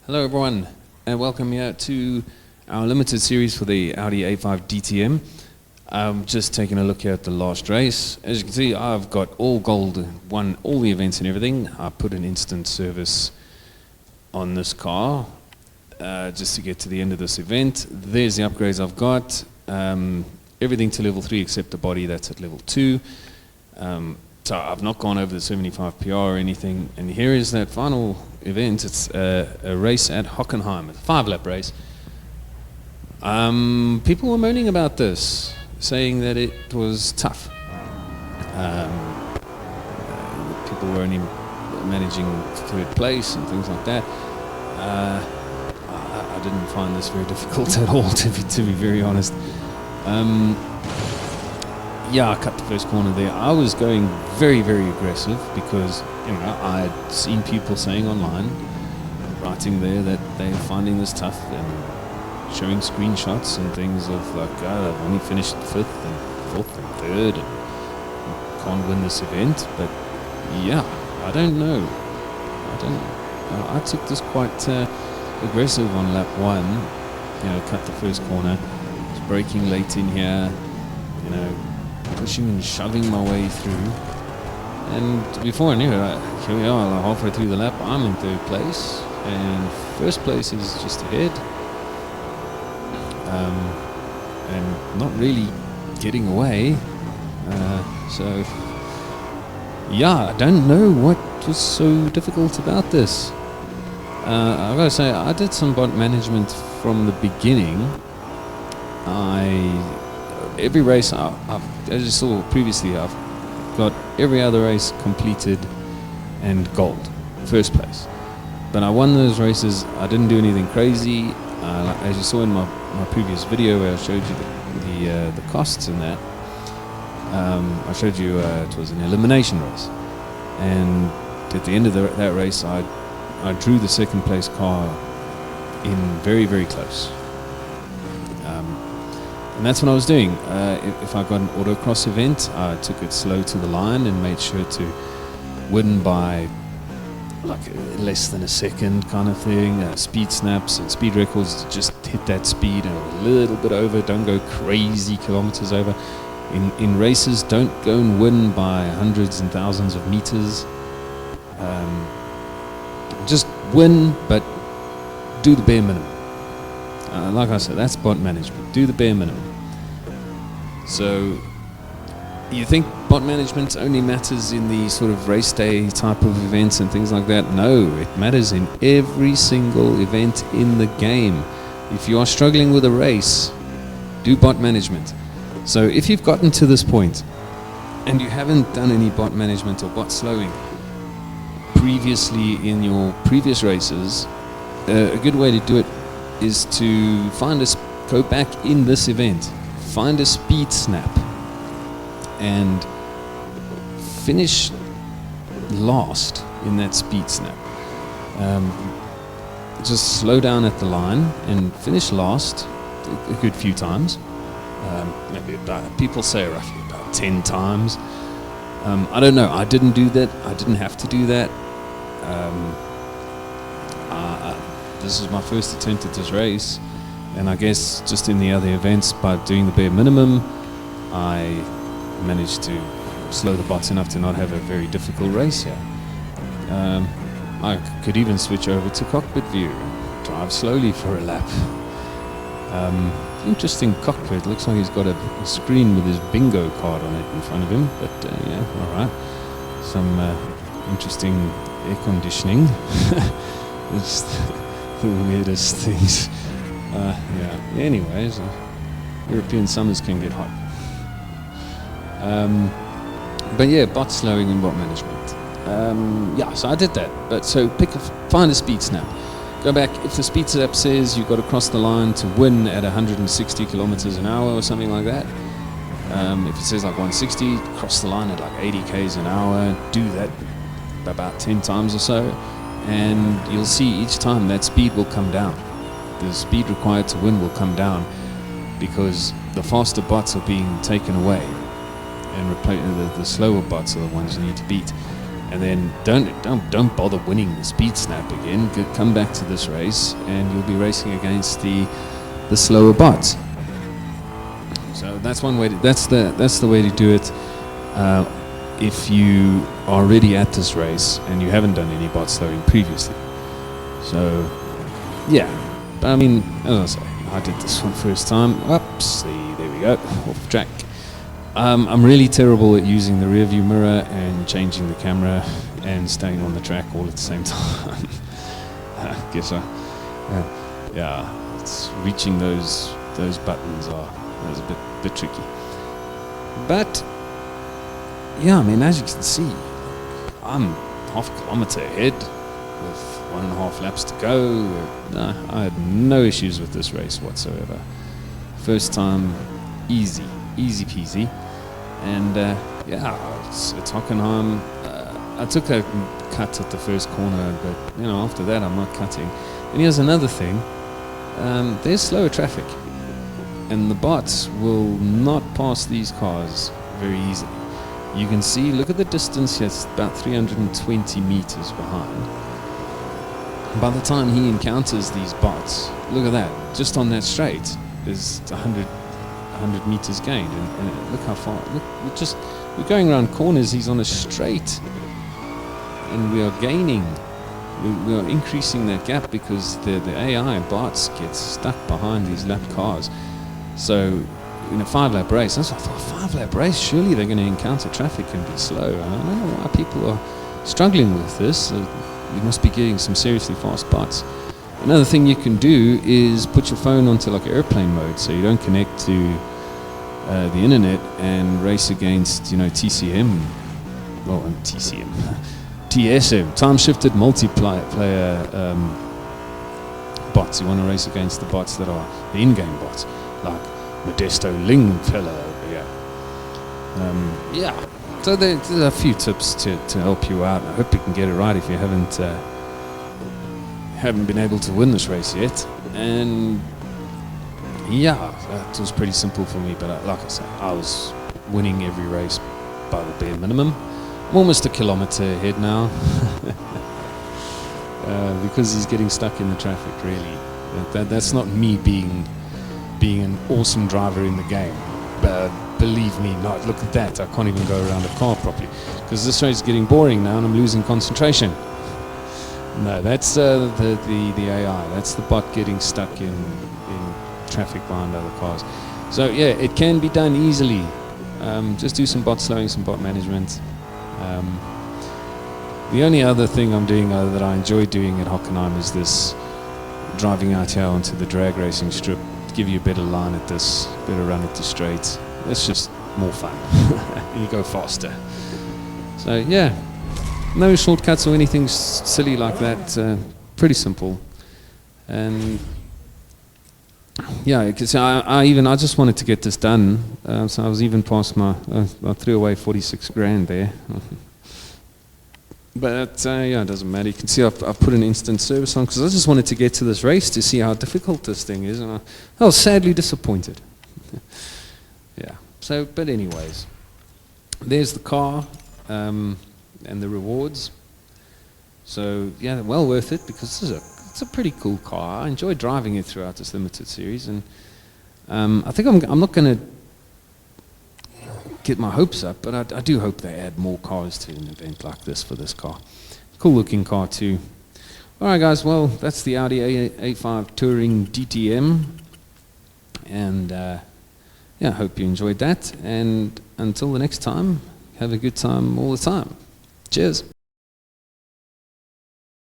Hello everyone, and welcome here to our limited series for the Audi A5 DTM. I'm just taking a look here at the last race. As you can see, I've got all gold, won all the events and everything. I put an instant service on this car just to get to the end of this event. There's the upgrades I've got. Everything to level 3 except the body, that's at level 2. So I've not gone over the 75 PR or anything. And here is that final event. It's a race at Hockenheim, a 5-lap race. People were moaning about this, saying that it was tough. People were only managing 3rd place and things like that. I didn't find this very difficult at all, to be very honest. Yeah, I cut the first corner there. I was going very, very aggressive because, you know, I had seen people saying online, writing there that they're finding this tough and showing screenshots and things of like, I've only finished 5th and 4th and 3rd and can't win this event. But yeah, I don't know. I took this quite aggressive on lap 1. You know, cut the first corner, was braking late in here, you know, pushing and shoving my way through, and before I knew it, here we are, like halfway through the lap. I'm in 3rd place, and 1st place is just ahead, and not really getting away. So yeah, I don't know what was so difficult about this. I've got to say, I did some bot management from the beginning. Every race, as you saw previously, I've got every other race completed and gold, 1st place. But I won those races. I didn't do anything crazy. As you saw in my previous video where I showed you the costs and that, I showed you it was an elimination race. And at the end of that race, I drew the 2nd place car in very, very close. And that's what I was doing. If I got an autocross event, I took it slow to the line and made sure to win by like less than a second kind of thing. Speed snaps and speed records, just hit that speed and a little bit over. Don't go crazy kilometers over. In races, don't go and win by hundreds and thousands of meters. Just win, but do the bare minimum. Like I said, that's bot management. Do the bare minimum. So, you think bot management only matters in the sort of race day type of events and things like that? No, it matters in every single event in the game. If you are struggling with a race, do bot management. So if you've gotten to this point and you haven't done any bot management or bot slowing previously in your previous races, a good way to do it is to go back in this event, find a speed snap and finish last in that speed snap. Just slow down at the line and finish last a good few times. Maybe people say roughly about 10 times. I don't know, I didn't do that. I didn't have to do that. This is my first attempt at this race, and I guess just in the other events, by doing the bare minimum, I managed to slow the bots enough to not have a very difficult race here. I could even switch over to cockpit view and drive slowly for a lap. Interesting cockpit. Looks like he's got a screen with his bingo card on it in front of him, but yeah, alright. Some interesting air conditioning. It's the weirdest things. Yeah. Anyways, European summers can get hot. But yeah, bot slowing and bot management. Yeah, so I did that. But so find a speed snap. Go back. If the speed snap says you've got to cross the line to win at 160 kilometers an hour or something like that. If it says like 160, cross the line at like 80 k's an hour. Do that about 10 times or so. And you'll see each time that speed will come down. The speed required to win will come down because the faster bots are being taken away and the slower bots are the ones you need to beat. and then don't bother winning the speed snap again. Come back to this race, and you'll be racing against the slower bots. So that's one way. That's the way to do it. If you are already at this race and you haven't done any bot slowing previously. So yeah, but I mean, as I say, I did this for the first time. Oops, there we go, off track. I'm really terrible at using the rear view mirror and changing the camera and staying on the track all at the same time. I guess yeah, it's reaching those buttons is a bit tricky. But yeah, I mean, as you can see, I'm half a kilometer ahead with 1.5 laps to go. No, I had no issues with this race whatsoever. First time, easy peasy. And yeah, it's Hockenheim. I took a cut at the first corner, but you know, after that I'm not cutting. And here's another thing, there's slower traffic, and the bots will not pass these cars very easily. You can see, look at the distance here, it's about 320 meters behind. By the time he encounters these bots, look at that, just on that straight is 100 meters gained, and look how far, we're going around corners, he's on a straight, and we are gaining, we are increasing that gap because the AI bots get stuck behind these lap cars. So in a 5-lap race, that's what I thought, 5-lap race, surely they're going to encounter traffic and be slow. I don't know why people are struggling with this. You must be getting some seriously fast bots. Another thing you can do is put your phone onto like airplane mode, so you don't connect to the internet and race against, you know, TCM, well, TCM, TSM, time-shifted multiplayer bots. You want to race against the bots that are the in-game bots, like Modesto Ling fella over here. Yeah, so there's a few tips to help you out. I hope you can get it right if you haven't been able to win this race yet. And yeah, that was pretty simple for me, but like I say, I was winning every race by the bare minimum. I'm almost a kilometer ahead now because he's getting stuck in the traffic, really. That's not me being an awesome driver in the game. Believe me not. Look at that, I can't even go around a car properly because this race is getting boring now and I'm losing concentration. No, that's the AI. That's the bot getting stuck in traffic behind other cars. So yeah, it can be done easily. Just do some bot slowing, some bot management. The only other thing I'm doing that I enjoy doing at Hockenheim is this driving out here onto the drag racing strip. Give you a better line at this, better run at the straights. It's just more fun. You go faster. So yeah, no shortcuts or anything silly like that. Pretty simple. And yeah, because I just wanted to get this done. So I was even past I threw away 46 grand there. But yeah, it doesn't matter. You can see I've put an instant service on because I just wanted to get to this race to see how difficult this thing is, and I was sadly disappointed. Yeah. So, but anyways, there's the car and the rewards. So yeah, well worth it because it's a pretty cool car. I enjoyed driving it throughout this limited series, and I think I'm not going to get my hopes up, but I do hope they add more cars to an event like this for this car. Cool looking car too. Alright guys, well that's the Audi A5 Touring DTM, and yeah, I hope you enjoyed that, and until the next time, have a good time all the time. Cheers.